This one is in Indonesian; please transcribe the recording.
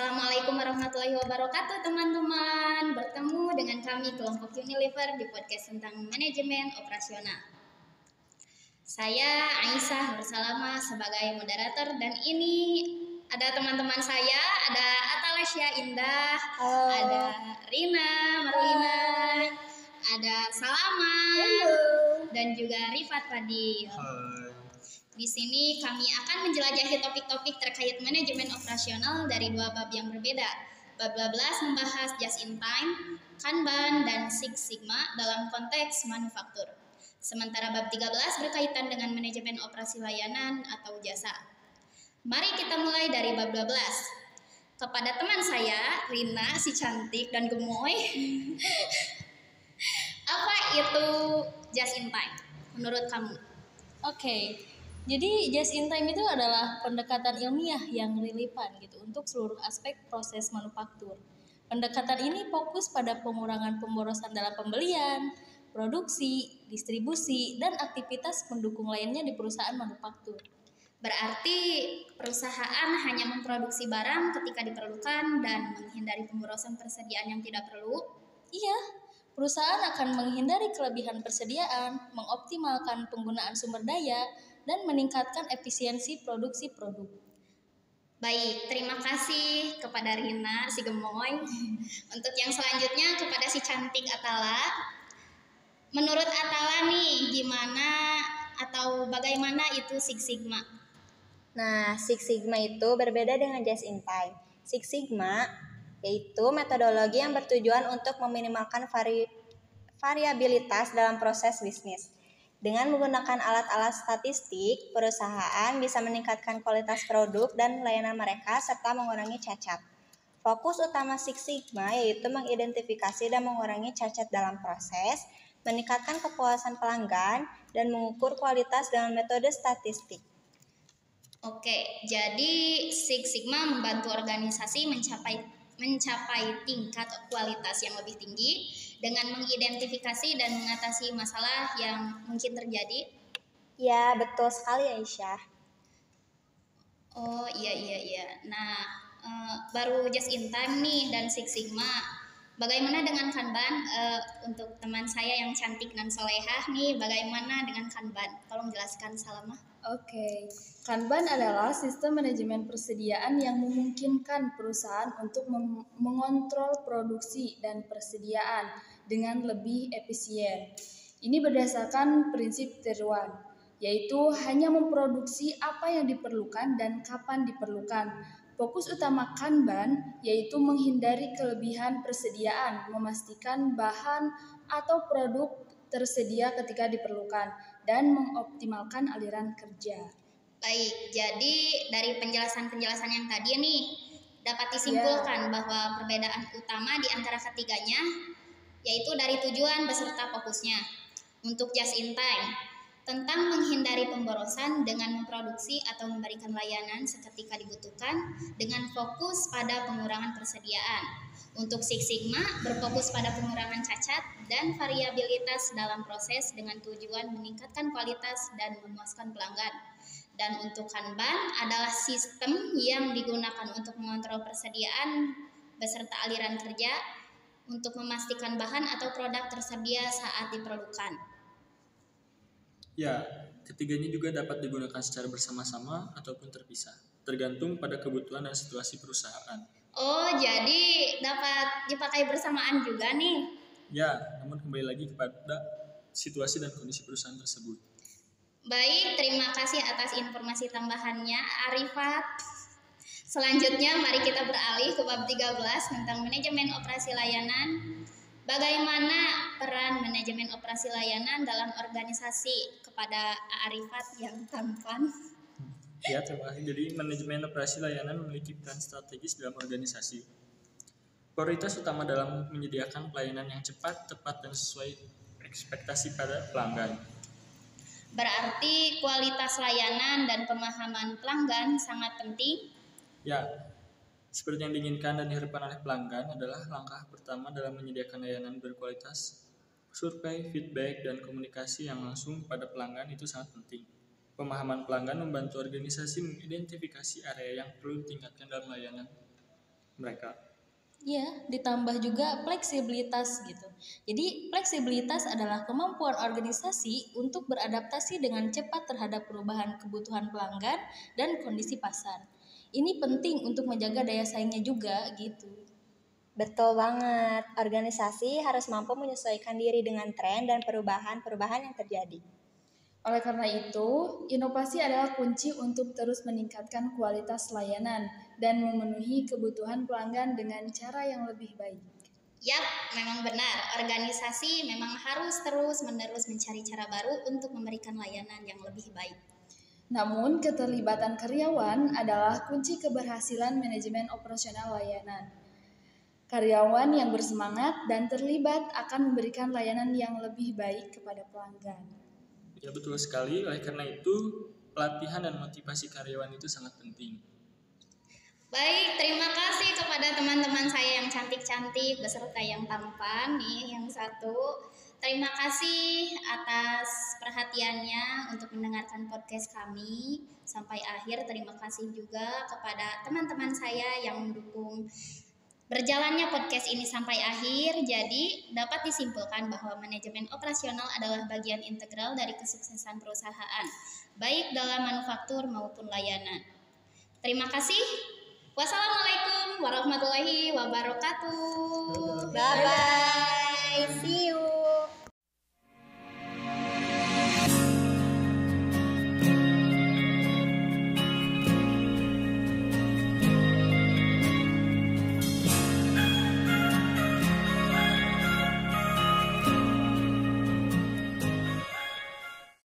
Assalamualaikum warahmatullahi wabarakatuh teman-teman. Bertemu dengan kami kelompok Unilever di podcast tentang manajemen operasional. Saya Aisyah bersama sebagai moderator dan ini ada teman-teman saya, ada Atalesya Indah, ada Rina, Marlina, ada Salama, dan juga Rifat Fadil. Di sini kami akan menjelajahi topik-topik terkait manajemen operasional dari dua bab yang berbeda. Bab 12 membahas just in time, Kanban, dan Six Sigma dalam konteks manufaktur. Sementara bab 13 berkaitan dengan manajemen operasi layanan atau jasa. Mari kita mulai dari bab 12. Kepada teman saya, Rina, si cantik dan gemoy, apa itu just in time menurut kamu? Oke. Jadi just in time itu adalah pendekatan ilmiah yang relevan gitu untuk seluruh aspek proses manufaktur. Pendekatan ini fokus pada pengurangan pemborosan dalam pembelian, produksi, distribusi, dan aktivitas pendukung lainnya di perusahaan manufaktur. Berarti perusahaan hanya memproduksi barang ketika diperlukan dan menghindari pemborosan persediaan yang tidak perlu? Iya, perusahaan akan menghindari kelebihan persediaan, mengoptimalkan penggunaan sumber daya, dan meningkatkan efisiensi produksi produk. Baik, terima kasih kepada Rina, si gemoy. Untuk yang selanjutnya kepada si cantik Atala. Menurut Atala nih, gimana atau bagaimana itu Six Sigma? Nah, Six Sigma itu berbeda dengan just in time. Six Sigma yaitu metodologi yang bertujuan untuk meminimalkan variabilitas dalam proses bisnis. Dengan menggunakan alat-alat statistik, perusahaan bisa meningkatkan kualitas produk dan layanan mereka serta mengurangi cacat. Fokus utama Six Sigma yaitu mengidentifikasi dan mengurangi cacat dalam proses, meningkatkan kepuasan pelanggan, dan mengukur kualitas dengan metode statistik. Oke, jadi Six Sigma membantu organisasi mencapai tingkat kualitas yang lebih tinggi dengan mengidentifikasi dan mengatasi masalah yang mungkin terjadi. Ya, betul sekali Aisyah. Oh iya. Nah, baru just in time nih dan Six Sigma. Bagaimana dengan Kanban? Untuk teman saya yang cantik dan solehah nih, bagaimana dengan Kanban? Tolong jelaskan, Salama. Oke, Kanban adalah sistem manajemen persediaan yang memungkinkan perusahaan untuk mengontrol produksi dan persediaan dengan lebih efisien. Ini berdasarkan prinsip tier 1, yaitu hanya memproduksi apa yang diperlukan dan kapan diperlukan. Fokus utama Kanban yaitu menghindari kelebihan persediaan, memastikan bahan atau produk tersedia ketika diperlukan, dan mengoptimalkan aliran kerja. Baik, jadi dari penjelasan-penjelasan yang tadi nih dapat disimpulkan bahwa perbedaan utama di antara ketiganya yaitu dari tujuan beserta fokusnya. Untuk just in time, tentang menghindari pemborosan dengan memproduksi atau memberikan layanan seketika dibutuhkan dengan fokus pada pengurangan persediaan. Untuk Six Sigma berfokus pada pengurangan cacat dan variabilitas dalam proses dengan tujuan meningkatkan kualitas dan memuaskan pelanggan. Dan untuk Kanban adalah sistem yang digunakan untuk mengontrol persediaan beserta aliran kerja untuk memastikan bahan atau produk tersedia saat diperlukan. Ya, ketiganya juga dapat digunakan secara bersama-sama ataupun terpisah, tergantung pada kebutuhan dan situasi perusahaan. Oh, jadi dapat dipakai bersamaan juga nih? Ya, namun kembali lagi kepada situasi dan kondisi perusahaan tersebut. Baik, terima kasih atas informasi tambahannya, Arifat. Selanjutnya, mari kita beralih ke bab 13 tentang manajemen operasi layanan. Bagaimana peran manajemen operasi layanan dalam organisasi? Kepada Arifat yang tampan. Ya, terima kasih. Jadi, manajemen operasi layanan memiliki peran strategis dalam organisasi. Prioritas utama dalam menyediakan pelayanan yang cepat, tepat, dan sesuai ekspektasi pada pelanggan. Berarti kualitas layanan dan pemahaman pelanggan sangat penting? Ya, seperti yang diinginkan dan diharapkan oleh pelanggan adalah langkah pertama dalam menyediakan layanan berkualitas. Survei, feedback, dan komunikasi yang langsung kepada pelanggan itu sangat penting. Pemahaman pelanggan membantu organisasi mengidentifikasi area yang perlu ditingkatkan dalam layanan. mereka. Iya, ditambah juga fleksibilitas gitu. Jadi fleksibilitas adalah kemampuan organisasi untuk beradaptasi dengan cepat terhadap perubahan kebutuhan pelanggan dan kondisi pasar. Ini penting untuk menjaga daya saingnya juga gitu. Betul banget, organisasi harus mampu menyesuaikan diri dengan tren dan perubahan-perubahan yang terjadi. Oleh karena itu, inovasi adalah kunci untuk terus meningkatkan kualitas layanan dan memenuhi kebutuhan pelanggan dengan cara yang lebih baik. Yap, memang benar. Organisasi memang harus terus-menerus mencari cara baru untuk memberikan layanan yang lebih baik. Namun, keterlibatan karyawan adalah kunci keberhasilan manajemen operasional layanan. Karyawan yang bersemangat dan terlibat akan memberikan layanan yang lebih baik kepada pelanggan. Ya betul sekali, oleh karena itu pelatihan dan motivasi karyawan itu sangat penting. Baik, terima kasih kepada teman-teman saya yang cantik-cantik beserta yang tampan nih, yang satu. Terima kasih atas perhatiannya untuk mendengarkan podcast kami sampai akhir. Terima kasih juga kepada teman-teman saya yang mendukung berjalannya podcast ini sampai akhir. Jadi dapat disimpulkan bahwa manajemen operasional adalah bagian integral dari kesuksesan perusahaan, baik dalam manufaktur maupun layanan. Terima kasih. Wassalamualaikum warahmatullahi wabarakatuh. Bye-bye, see you.